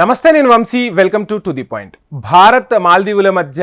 నమస్తే, నేను Vamsi. Welcome to the point. Bharat మాల్దీవుల మధ్య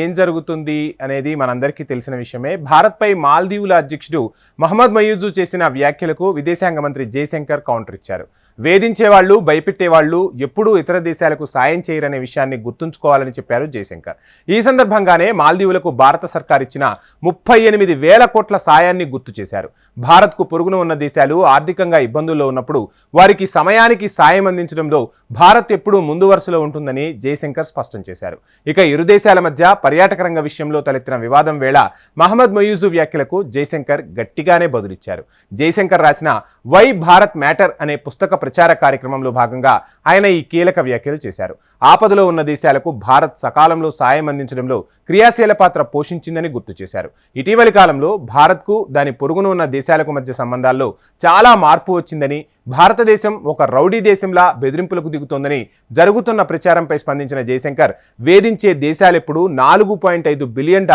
ఏం జరుగుతుంది అనేది మనందరికీ తెలిసిన విషయమే. భారత్పై మాల్దీవుల అధ్యక్షుడు మహమ్మద్ మయూజు చేసిన వ్యాఖ్యలకు విదేశాంగ మంత్రి జయశంకర్ కౌంటర్ ఇచ్చారు. వేధించేవాళ్లు, భయపెట్టేవాళ్లు ఎప్పుడూ ఇతర దేశాలకు సాయం చేయరనే విషయాన్ని గుర్తుంచుకోవాలని చెప్పారు జయశంకర్. ఈ సందర్భంగానే మాల్దీవులకు భారత సర్కార్ ఇచ్చిన 38,000 కోట్ల సాయాన్ని గుర్తు చేశారు. భారత్కు పొరుగున ఉన్న దేశాలు ఆర్థికంగా ఇబ్బందుల్లో ఉన్నప్పుడు వారికి సమయానికి సాయం అందించడంలో భారత్ ఎప్పుడూ ముందు వరుసలో ఉంటుందని జయశంకర్ స్పష్టం చేశారు. ఇక ఇరు దేశాల మధ్య పర్యాటక రంగ విషయంలో తలెత్తిన వివాదం వేళ మహమ్మద్ మయూజు వ్యాఖ్యలకు జయశంకర్ గట్టిగానే బదులిచ్చారు. జయశంకర్ రాసిన వై భారత్ మ్యాటర్ అనే పుస్తక ప్రచార కార్యక్రమంలో భాగంగా ఆయన ఈ కీలక వ్యాఖ్యలు చేశారు. ఆపదలో ఉన్న దేశాలకు భారత్ సకాలంలో సాయం అందించడంలో క్రియాశీల పాత్ర పోషించిందని గుర్తు చేశారు. ఇటీవలి కాలంలో భారత్కు దాని పొరుగున ఉన్న దేశాలకు మధ్య సంబంధాల్లో చాలా మార్పు వచ్చిందని, భారతదేశం ఒక రౌడీ దేశంలా బెదిరింపులకు దిగుతోందని జరుగుతున్న ప్రచారంపై స్పందించిన జయశంకర్, వేధించే దేశాలెప్పుడు $4.5 బిలియన్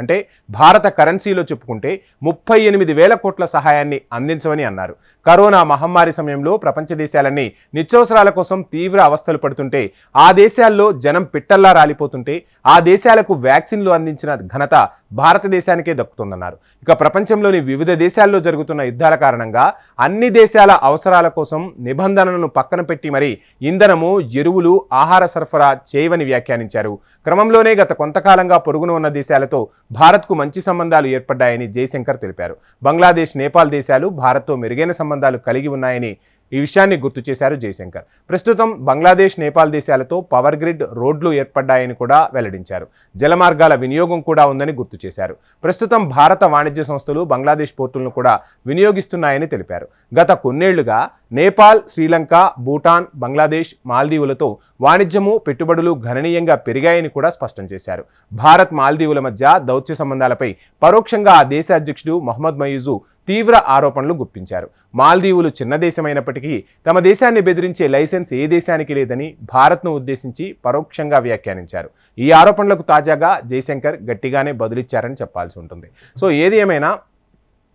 అంటే భారత కరెన్సీలో చెప్పుకుంటే 38,000 కోట్ల సహాయాన్ని అందించవని అన్నారు. కరోనా మహమ్మారి సమయంలో ప్రపంచ దేశాలన్నీ నిత్యావసరాల కోసం తీవ్ర అవస్థలు పడుతుంటే, ఆ దేశాల్లో జనం పిట్టల్లా రాలిపోతుంటే ఆ దేశాలకు వ్యాక్సిన్లు అందించిన ఘనత భారతదేశానికే దక్కుతుందన్నారు. ఇక ప్రపంచంలోని వివిధ దేశాల్లో జరుగుతున్న యుద్ధాల కారణంగా అన్ని దేశాల అవసరాల కోసం నిబంధనలను పక్కన పెట్టి మరీ ఇంధనము, ఎరువులు, ఆహార సరఫరా చేయవని వ్యాఖ్యానించారు. క్రమంలోనే గత కొంతకాలంగా పొరుగున ఉన్న దేశాలతో భారత్కు మంచి సంబంధాలు ఏర్పడ్డాయని జయశంకర్ తెలిపారు. బంగ్లాదేశ్, నేపాల్ దేశాలు భారత్తో మెరుగైన సంబంధాలు కలిగి ఉన్నాయని ఈ విషయాన్ని గుర్తు చేశారు జయశంకర్. ప్రస్తుతం బంగ్లాదేశ్, నేపాల్ దేశాలతో పవర్ గ్రిడ్, రోడ్లు ఏర్పడ్డాయని కూడా వెల్లడించారు. జలమార్గాల వినియోగం కూడా ఉందని గుర్తు చేశారు. ప్రస్తుతం భారత వాణిజ్య సంస్థలు బంగ్లాదేశ్ పోర్టులను కూడా వినియోగిస్తున్నాయని తెలిపారు. గత కొన్నేళ్లుగా నేపాల్, శ్రీలంక, భూటాన్, బంగ్లాదేశ్, మాల్దీవులతో వాణిజ్యము, పెట్టుబడులు గణనీయంగా పెరిగాయని కూడా స్పష్టం చేశారు. భారత్ మాల్దీవుల మధ్య దౌత్య సంబంధాలపై పరోక్షంగా ఆ దేశ అధ్యక్షుడు మహమ్మద్ మయూజు తీవ్ర ఆరోపణలు గుప్పించారు. మాల్దీవులు చిన్న దేశమైనప్పటికీ తమ దేశాన్ని బెదిరించే లైసెన్స్ ఏ దేశానికి లేదని భారత్ను ఉద్దేశించి పరోక్షంగా వ్యాఖ్యానించారు. ఈ ఆరోపణలకు తాజాగా జయశంకర్ గట్టిగానే బదులిచ్చారని చెప్పాల్సి ఉంటుంది. సో ఏది ఏమైనా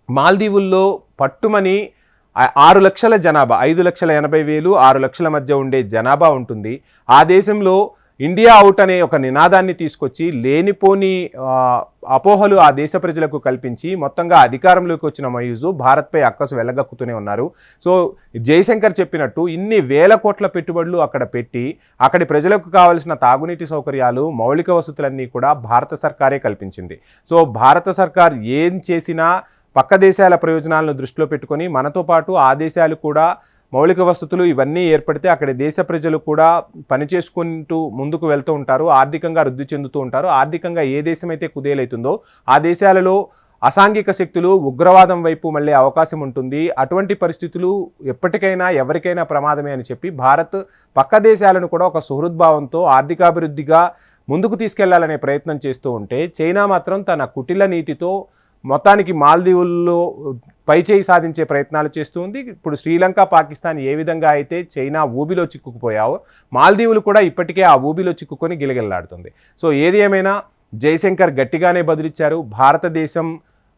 మాల్దీవుల్లో పట్టుమని 6 లక్షల జనాభా, 5,80,000, 6 లక్షల మధ్య ఉండే జనాభా ఉంటుంది. ఆ దేశంలో ఇండియా అవుట్ అనే ఒక నినాదాన్ని తీసుకొచ్చి లేనిపోని అపోహలు ఆ దేశ ప్రజలకు కల్పించి మొత్తంగా అధికారంలోకి వచ్చిన మయూజు భారత్పై అక్కసు వెళ్ళగక్కుతూనే ఉన్నారు. సో జయశంకర్ చెప్పినట్టు ఇన్ని వేల కోట్ల పెట్టుబడులు అక్కడ పెట్టి అక్కడి ప్రజలకు కావాల్సిన తాగునీటి సౌకర్యాలు, మౌలిక వసతులన్నీ కూడా భారత సర్కారే కల్పించింది. సో భారత సర్కార్ ఏం చేసినా పక్క దేశాల ప్రయోజనాలను దృష్టిలో పెట్టుకొని మనతో పాటు ఆ దేశాలు కూడా మౌలిక వసతులు ఇవన్నీ ఏర్పడితే అక్కడి దేశ ప్రజలు కూడా పనిచేసుకుంటూ ముందుకు వెళ్తూ ఉంటారు, ఆర్థికంగా వృద్ధి చెందుతూ ఉంటారు. ఆర్థికంగా ఏ దేశం అయితే కుదేలవుతుందో ఆ దేశాలలో అసాంఘిక శక్తులు, ఉగ్రవాదం వైపు మళ్ళీ అవకాశం ఉంటుంది. అటువంటి పరిస్థితులు ఎప్పటికైనా ఎవరికైనా ప్రమాదమే అని చెప్పి భారత్ పక్క దేశాలను కూడా ఒక సుహృద్భావంతో ఆర్థికాభివృద్ధిగా ముందుకు తీసుకెళ్లాలనే ప్రయత్నం చేస్తూ ఉంటే, చైనా మాత్రం తన కుటిల నీతితో మొత్తానికి మాల్దీవుల్లో పైచేయి సాధించే ప్రయత్నాలు చేస్తూ ఉంది. ఇప్పుడు శ్రీలంక, పాకిస్తాన్ ఏ విధంగా అయితే చైనా ఊబిలో చిక్కుకుపోయావో మాల్దీవులు కూడా ఇప్పటికే ఆ ఊబిలో చిక్కుకొని గిలగిల్లాడుతుంది. సో ఏది ఏమైనా జయశంకర్ గట్టిగానే బదులిచ్చారు. భారతదేశం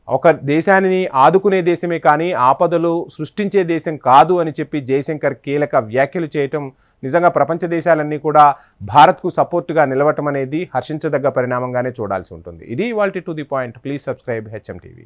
ఒక దేశాన్ని ఆదుకునే దేశమే కానీ ఆపదలు సృష్టించే దేశం కాదు అని చెప్పి జయశంకర్ కీలక వ్యాఖ్యలు చేయటం నిజంగా ప్రపంచ దేశాలన్నీ కూడా భారత్కు సపోర్టుగా నిలవటం అనేది హర్షించదగ్గ పరిణామంగానే చూడాల్సి ఉంటుంది. ఇది ఇవాల్టి to the point. Please subscribe HM TV.